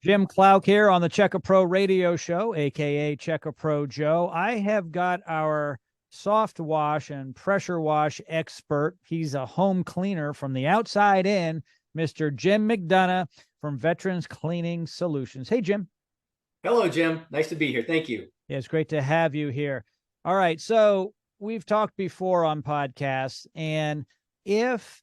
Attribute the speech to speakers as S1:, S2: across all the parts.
S1: Jim Klauck here on the Checker Pro Radio Show, aka Checker Pro Joe. I have got our soft wash and pressure wash expert. He's a home cleaner from the outside in, Mr. Jim McDonough from Veterans Cleaning Solutions. Hey, Jim.
S2: Hello, Jim. Nice to be here. Thank you.
S1: Yeah, it's great to have you here. All right, so we've talked before on podcasts, and if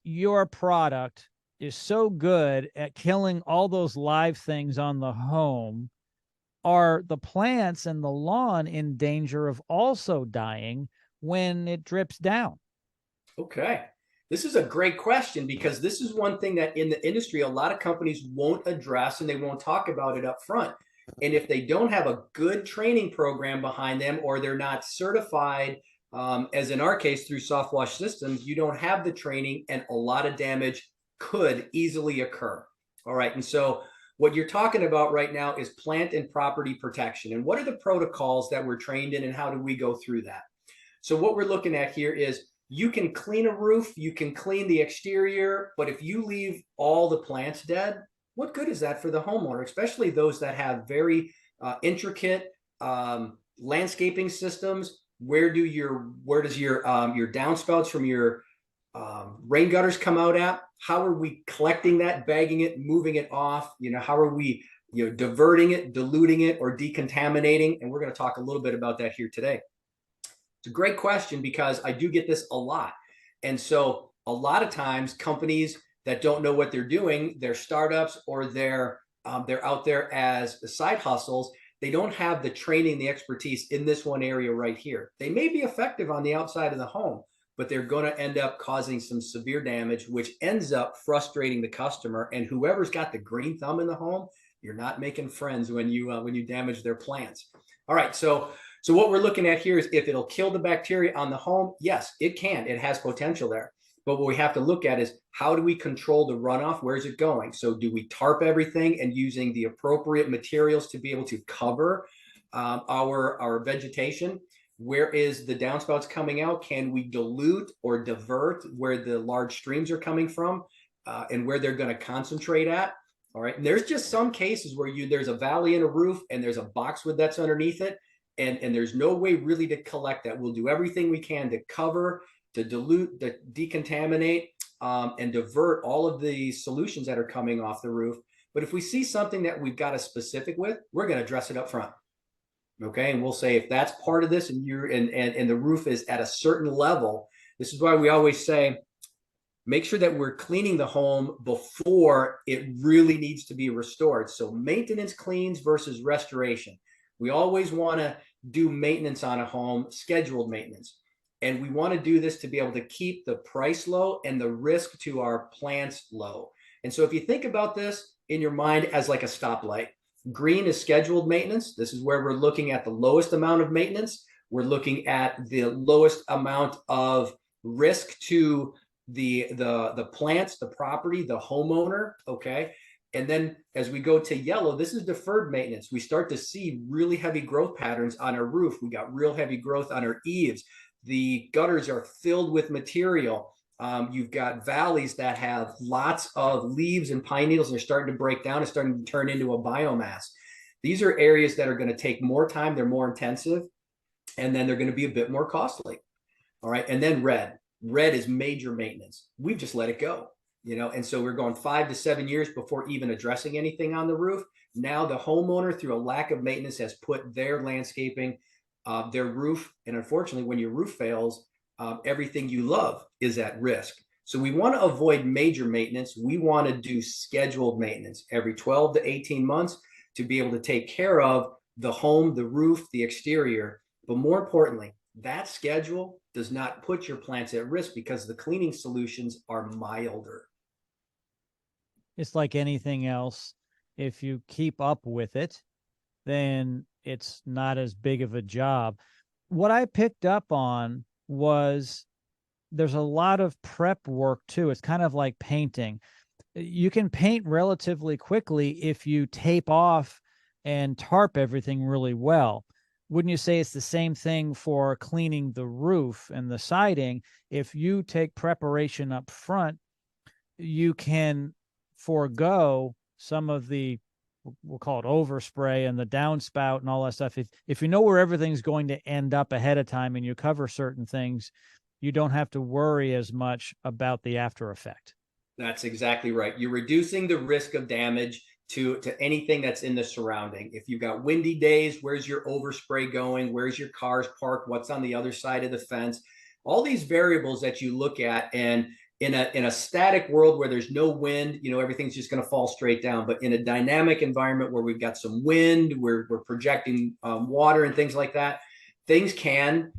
S1: your product is so good at killing all those live things on the home, are the plants and the lawn in danger of also dying when it drips down?
S2: Okay. This is a great question because this is one thing that in the industry, a lot of companies won't address and they won't talk about it up front. And if they don't have a good training program behind them or they're not certified, as in our case through soft wash systems, you don't have the training and a lot of damage could easily occur. All right. And so what you're talking about right now is plant and property protection. And what are the protocols that we're trained in and how do we go through that? So what we're looking at here is you can clean a roof, you can clean the exterior, but if you leave all the plants dead, what good is that for the homeowner, especially those that have very intricate landscaping systems? Where does your downspouts from your rain gutters come out at? How are we collecting that, bagging it, moving it off? How are we diverting it, diluting it, or decontaminating? And we're going to talk a little bit about that here today. It's a great question because I do get this a lot. And so a lot of times companies that don't know what they're doing, they're startups or they're out there as side hustles, they don't have the training, the expertise in this one area right here. They may be effective on the outside of the home, but they're going to end up causing some severe damage, which ends up frustrating the customer. And whoever's got the green thumb in the home, you're not making friends when you damage their plants. All right, so what we're looking at here is if it'll kill the bacteria on the home. Yes, it can. It has potential there. But what we have to look at is how do we control the runoff? Where's it going? So do we tarp everything and using the appropriate materials to be able to cover our vegetation? Where is the downspouts coming out? Can we dilute or divert where the large streams are coming from and where they're going to concentrate at? All right. And there's just some cases where there's a valley in a roof and there's a boxwood that's underneath it. And there's no way really to collect that. We'll do everything we can to cover, to dilute, to decontaminate, and divert all of the solutions that are coming off the roof. But if we see something that we've got a specific with, we're going to address it up front. Okay. And we'll say if that's part of this and the roof is at a certain level, this is why we always say, make sure that we're cleaning the home before it really needs to be restored. So maintenance cleans versus restoration. We always want to do maintenance on a home, scheduled maintenance. And we want to do this to be able to keep the price low and the risk to our plants low. And so if you think about this in your mind as like a stoplight, green is scheduled maintenance. This is where we're looking at the lowest amount of maintenance. We're looking at the lowest amount of risk to the plants, the property, the homeowner. Okay. And then as we go to yellow, this is deferred maintenance. We start to see really heavy growth patterns on our roof. We got real heavy growth on our eaves. The gutters are filled with material. You've got valleys that have lots of leaves and pine needles. They're starting to break down and starting to turn into a biomass. These are areas that are going to take more time. They're more intensive. And then they're going to be a bit more costly. All right. And then red. Red is major maintenance. We've just let it go. And so we're going 5 to 7 years before even addressing anything on the roof. Now the homeowner, through a lack of maintenance, has put their landscaping, their roof, and unfortunately, when your roof fails, everything you love is at risk. So we want to avoid major maintenance. We want to do scheduled maintenance every 12 to 18 months to be able to take care of the home, the roof, the exterior. But more importantly, that schedule does not put your plants at risk because the cleaning solutions are milder.
S1: It's like anything else. If you keep up with it, then it's not as big of a job. What I picked up on was there's a lot of prep work too. It's kind of like painting. You can paint relatively quickly if you tape off and tarp everything really well. Wouldn't you say it's the same thing for cleaning the roof and the siding? If you take preparation up front, you can forego some of the, we'll call it overspray and the downspout and all that stuff, if you know where everything's going to end up ahead of time and you cover certain things, you don't have to worry as much about the after effect.
S2: That's exactly right. You're reducing the risk of damage to anything that's in the surrounding. If you've got windy days, where's your overspray going? Where's your cars parked? What's on the other side of the fence? All these variables that you look at, and in a static world where there's no wind, everything's just going to fall straight down. But in a dynamic environment where we've got some wind, we're projecting water and things like that, things can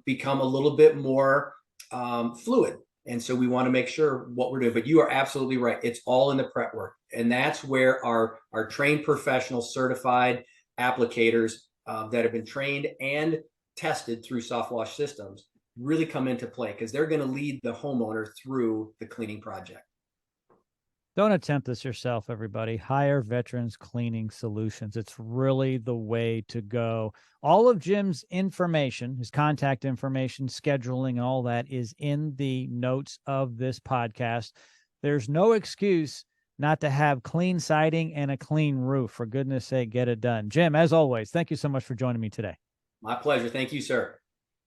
S2: become a little bit more fluid. And so we want to make sure what we're doing. But you are absolutely right. It's all in the prep work. And that's where our trained professional certified applicators that have been trained and tested through soft wash systems really come into play, because they're going to lead the homeowner through the cleaning project.
S1: Don't attempt this yourself, everybody. Hire Veterans Cleaning Solutions. It's really the way to go. All of Jim's information, his contact information, scheduling, all that is in the notes of this podcast. There's no excuse not to have clean siding and a clean roof. For goodness sake, get it done. Jim, as always, thank you so much for joining me today.
S2: My pleasure. Thank you, sir.